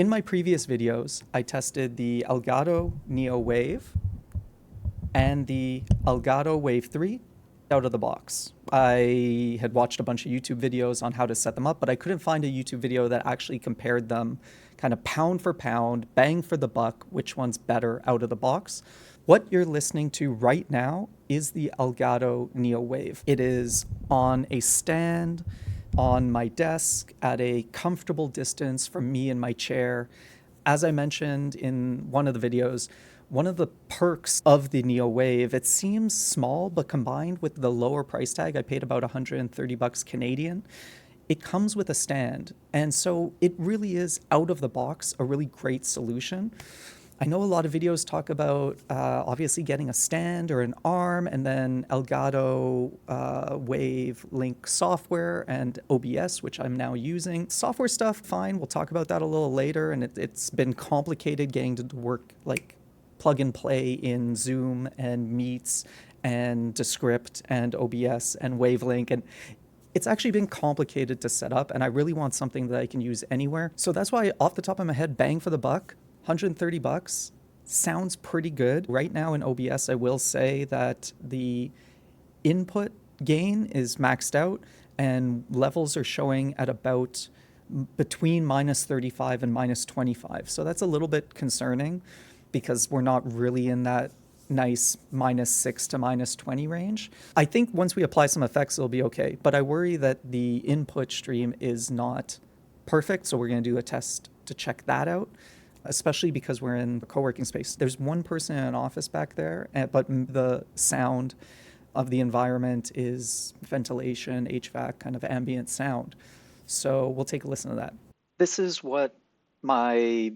In my previous videos, I tested the Elgato Neo Wave and the Elgato Wave 3 out of the box. I had watched a bunch of YouTube videos on how to set them up, but I couldn't find a YouTube video that actually compared them kind of pound for pound, bang for the buck, which one's better out of the box. What you're listening to right now is the Elgato Neo Wave. It is on a stand on my desk at a comfortable distance from me and my chair. As I mentioned in one of the videos, one of the perks of the Neo Wave, it seems small, but combined with the lower price tag, I paid about 130 bucks Canadian. It comes with a stand. And so it really is out of the box, a really great solution. I know a lot of videos talk about obviously getting a stand or an arm, and then Elgato Wave link software and OBS, which I'm now using. Software stuff, fine. We'll talk about that a little later. And it's been complicated getting to work like plug and play in Zoom and Meets and Descript and OBS and Wavelink. And it's actually been complicated to set up, and I really want something that I can use anywhere. So that's why, off the top of my head, bang for the buck, 130 bucks sounds pretty good. Right now in OBS, I will say that the input gain is maxed out and levels are showing at about between -35 and -25. So that's a little bit concerning because we're not really in that nice -6 to -20 range. I think once we apply some effects, it'll be okay. But I worry that the input stream is not perfect. So we're going to do a test to check that out, especially because we're in a co-working space. There's one person in an office back there, but the sound of the environment is ventilation, HVAC, kind of ambient sound. So we'll take a listen to that. This is what my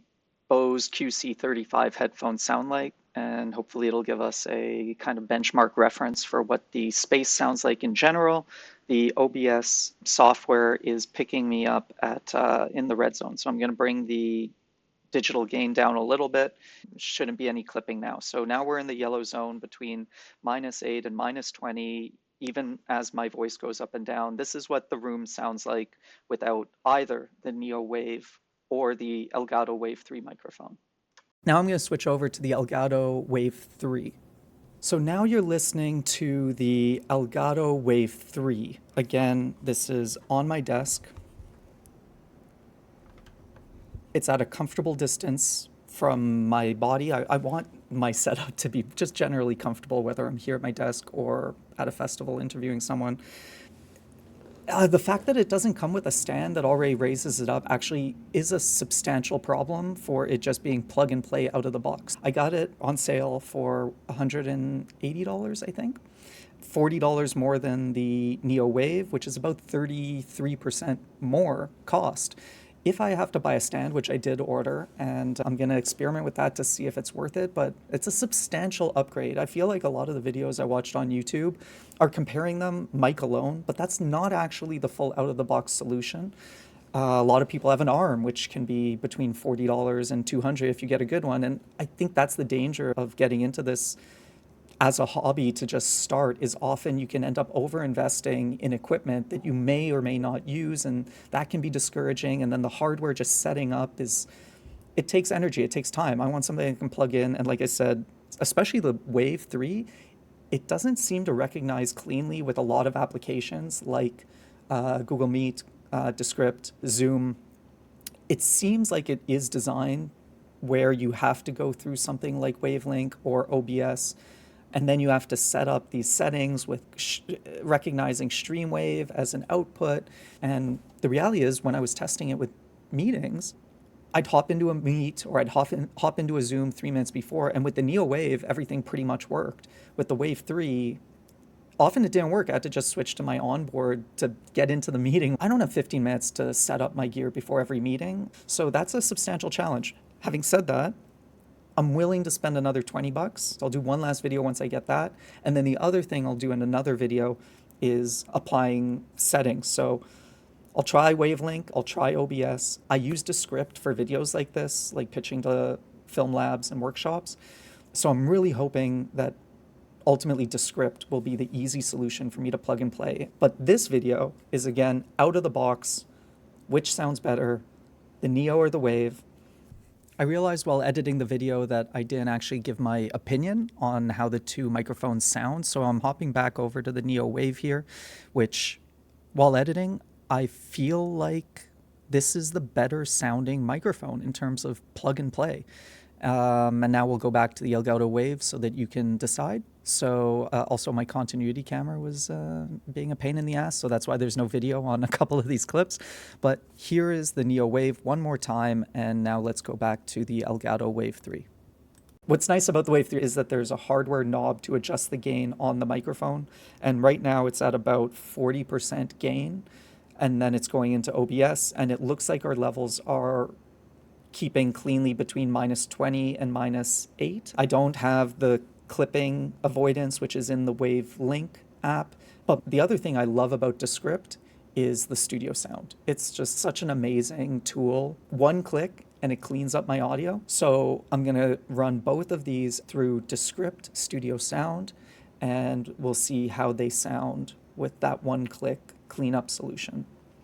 Bose QC35 headphones sound like, and hopefully it'll give us a kind of benchmark reference for what the space sounds like in general. The OBS software is picking me up at in the red zone, so I'm going to bring the digital gain down a little bit. Shouldn't be any clipping now. So now we're in the yellow zone between -8 and -20, even as my voice goes up and down. This is what the room sounds like without either the Neo Wave or the Elgato Wave 3 microphone. Now I'm going to switch over to the Elgato Wave 3. So now you're listening to the Elgato Wave 3. Again, this is on my desk. It's at a comfortable distance from my body. I want my setup to be just generally comfortable, whether I'm here at my desk or at a festival interviewing someone. The fact that it doesn't come with a stand that already raises it up actually is a substantial problem for it just being plug and play out of the box. I got it on sale for $180, I think. $40 more than the Neo Wave, which is about 33% more cost. If I have to buy a stand, which I did order, and I'm going to experiment with that to see if it's worth it, but it's a substantial upgrade. I feel like a lot of the videos I watched on YouTube are comparing them mic alone, but that's not actually the full out-of-the-box solution. A lot of people have an arm, which can be between $40 and $200 if you get a good one, and I think that's the danger of getting into this as a hobby to just start, is often you can end up over-investing in equipment that you may or may not use, and that can be discouraging. And then the hardware just setting up it takes energy, it takes time. I want something I can plug in, and like I said, especially the Wave 3, it doesn't seem to recognize cleanly with a lot of applications like Google Meet, Descript, Zoom. It seems like it is designed where you have to go through something like Wavelink or OBS, and then you have to set up these settings with recognizing Streamwave as an output. And the reality is, when I was testing it with meetings, I'd hop into a Meet or I'd hop into a Zoom 3 minutes before. And with the Neo Wave, everything pretty much worked. With the Wave 3, often it didn't work. I had to just switch to my onboard to get into the meeting. I don't have 15 minutes to set up my gear before every meeting. So that's a substantial challenge. Having said that, I'm willing to spend another 20 bucks. I'll do one last video once I get that. And then the other thing I'll do in another video is applying settings. So I'll try Wavelink, I'll try OBS. I use Descript for videos like this, like pitching to film labs and workshops. So I'm really hoping that ultimately Descript will be the easy solution for me to plug and play. But this video is, again, out of the box. Which sounds better, the Neo or the Wave? I realized while editing the video that I didn't actually give my opinion on how the two microphones sound, so I'm hopping back over to the Neo Wave here, which, while editing, I feel like this is the better sounding microphone in terms of plug and play. And now we'll go back to the Elgato Wave so that you can decide. So also my continuity camera was being a pain in the ass, so that's why there's no video on a couple of these clips. But here is the Neo Wave one more time, and now let's go back to the Elgato Wave 3. What's nice about the Wave 3 is that there's a hardware knob to adjust the gain on the microphone, and right now it's at about 40% gain, and then it's going into OBS, and it looks like our levels are keeping cleanly between -20 and -8. I don't have the clipping avoidance, which is in the Wave Link app. But the other thing I love about Descript is the studio sound. It's just such an amazing tool. One click and it cleans up my audio. So I'm going to run both of these through Descript Studio Sound, and we'll see how they sound with that one click cleanup solution.